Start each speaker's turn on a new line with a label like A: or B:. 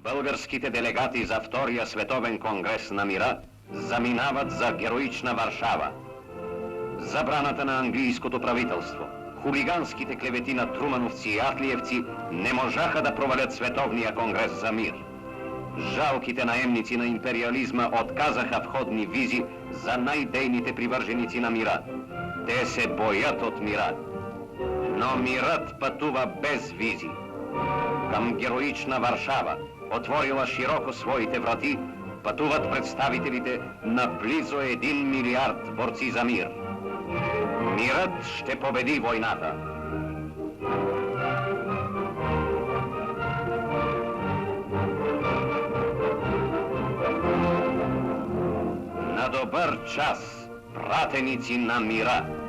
A: Българските делегати за Втория световен конгрес на мира заминават за героична Варшава. Забраната на английското правителство, хулиганските клевети на трумановци и атлиевци не можаха да провалят Световния конгрес за мир. Жалките наемници на империализма отказаха входни визи за най-дейните привърженици на мира. Те се боят от мира. Но мирът пътува без визи. Към героична Варшава, отворила широко своите врати, пътуват представителите на близо 1 милиард борци за мир. Мирът ще победи войната. На добър час, пратеници на мира!